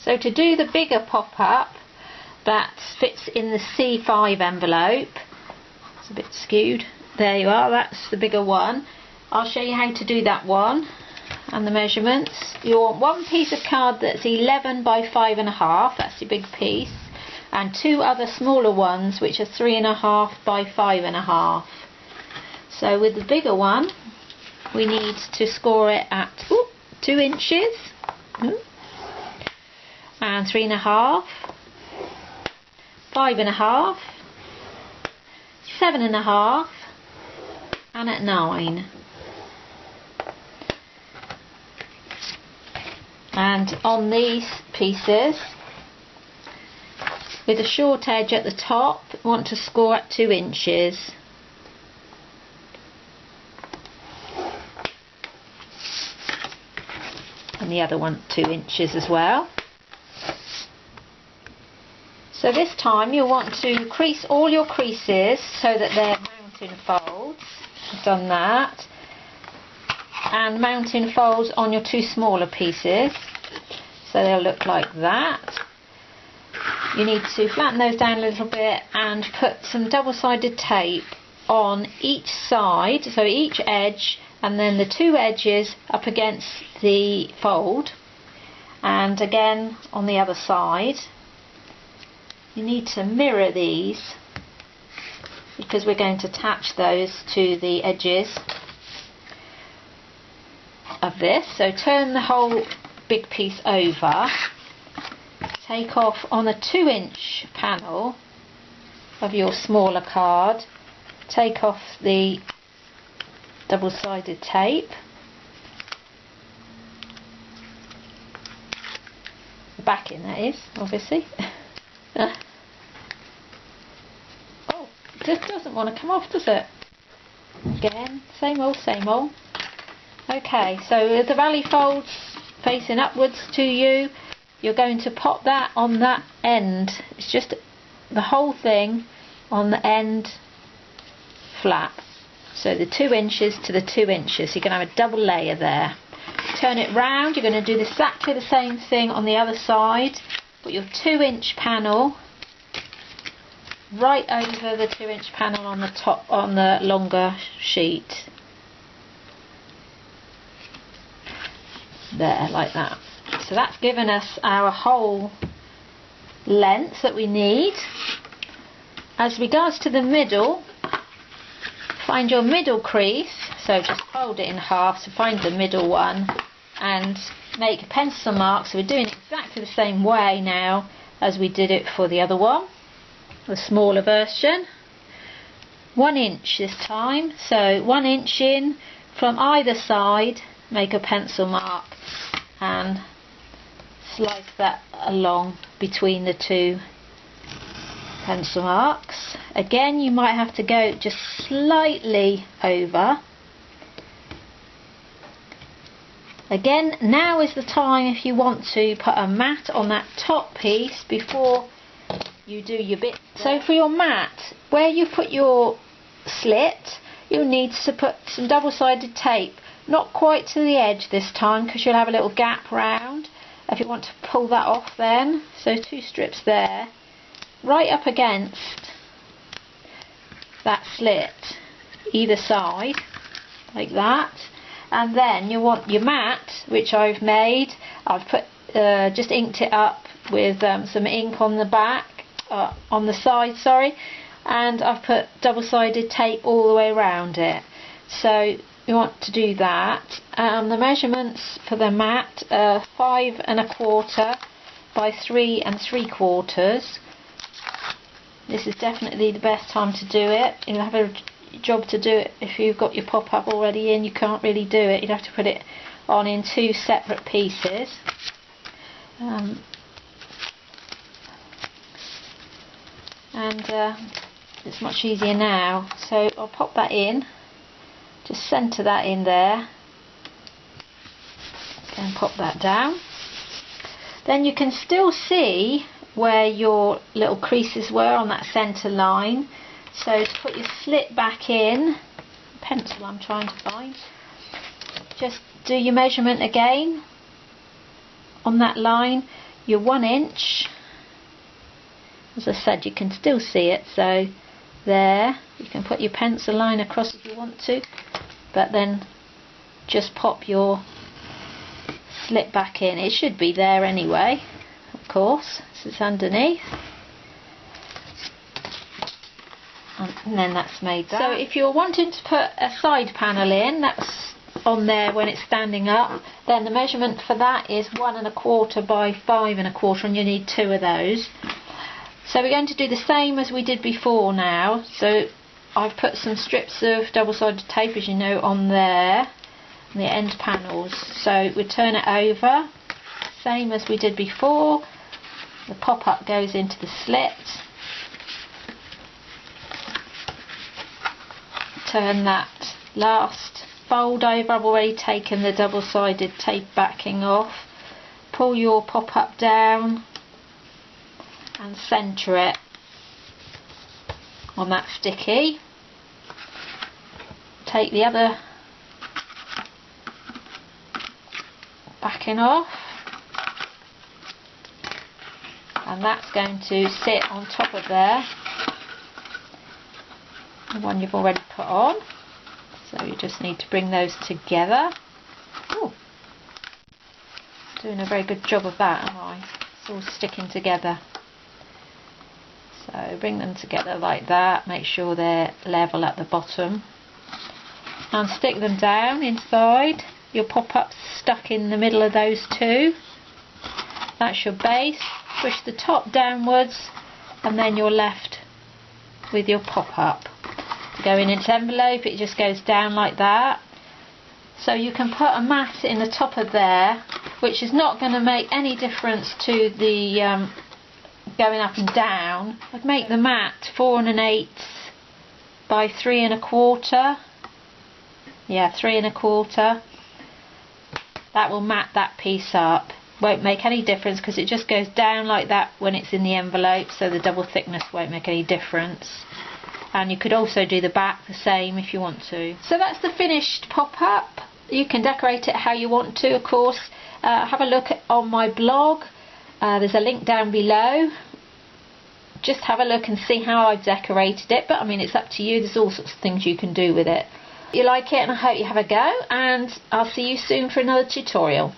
So to do the bigger pop-up that fits in the C5 envelope, it's a bit skewed, there you are, that's the bigger one. I'll show you how to do that one and the measurements. You want one piece of card that's 11 by 5.5, that's your big piece, and two other smaller ones which are 3.5 by 5.5. So with the bigger one we need to score it at 2 inches and 3.5, 5.5, 7.5 and at 9. And on these pieces, with a short edge at the top, want to score at 2 inches. And the other one 2 inches as well. So this time you'll want to crease all your creases so that they're mounting folds. I've done that. And mounting folds on your two smaller pieces. So they'll look like that. You need to flatten those down a little bit and put some double-sided tape on each side, so each edge, and then the two edges up against the fold, and again on the other side. You need to mirror these because we're going to attach those to the edges of this. So turn the whole big piece over, take off on a 2-inch panel of your smaller card, take off the double-sided tape, the backing that is, obviously. Oh, it just doesn't want to come off, does it? Again, same old, same old. Okay, so with the valley folds facing upwards to you, you're going to pop that on that end. It's just the whole thing on the end flap. So the 2 inches to the 2 inches. You're going to have a double layer there. Turn it round. You're going to do exactly the same thing on the other side. Put your 2-inch panel right over the 2-inch panel on the top, on the longer sheet. There, like that. So that's given us our whole length that we need. As regards to the middle, find your middle crease, so just fold it in half, so find the middle one and make a pencil mark. So we're doing it exactly the same way now as we did it for the other one, the smaller version. 1 inch this time, so 1 inch in from either side, make a pencil mark and slice that along between the two pencil marks. Again, you might have to go just slightly over. Again, now is the time if you want to put a mat on that top piece before you do your bit. So for your mat, where you put your slit, you'll need to put some double-sided tape, not quite to the edge this time because you'll have a little gap round if you want to pull that off then. So 2 strips there, right up against that slit either side, like that. And then you want your mat, which I've made. I've put just inked it up with some ink on the back, on the side, sorry, and I've put double-sided tape all the way around it. So you want to do that. The measurements for the mat are 5 1/4 by 3 3/4. This is definitely the best time to do it. You'll have a job to do it if you've got your pop-up already in. You can't really do it. You'd have to put it on in 2 separate pieces. It's much easier now. So I'll pop that in. Just centre that in there. And pop that down. Then you can still see where your little creases were on that centre line. So to put your slit back in, pencil I'm trying to find, just do your measurement again on that line. your 1 inch. As I said, you can still see it, so there, you can put your pencil line across if you want to, but then just pop your slip back in. It should be there anyway, of course, so it's underneath. And then that's made that. So if you're wanting to put a side panel in, that's on there when it's standing up, then the measurement for that is 1 1/4 by 5 1/4, and you need 2 of those. So we're going to do the same as we did before now. So I've put some strips of double-sided tape, as you know, on there, on the end panels. So we turn it over, same as we did before. The pop-up goes into the slit. Turn that last fold over. I've already taken the double-sided tape backing off. Pull your pop-up down and centre it on that sticky. Take the other backing off, and that's going to sit on top of there, the one you've already put on. So you just need to bring those together. Ooh, doing a very good job of that, am I? It's all sticking together. So bring them together like that, make sure they're level at the bottom, and stick them down inside. Your pop-up's stuck in the middle of those two. That's your base. Push the top downwards, and then you're left with your pop-up. To go in its envelope, it just goes down like that. So you can put a mat in the top of there, which is not going to make any difference to the going up and down. I'd make the mat 4 1/8 by 3 1/4. Yeah, 3 1/4. That will mat that piece up. Won't make any difference because it just goes down like that when it's in the envelope, so the double thickness won't make any difference. And you could also do the back the same if you want to. So that's the finished pop-up. You can decorate it how you want to, of course. Have a look on my blog. There's a link down below. Just have a look and see how I've decorated it, but I mean, it's up to you. There's all sorts of things you can do with it. You like it, and I hope you have a go, and I'll see you soon for another tutorial.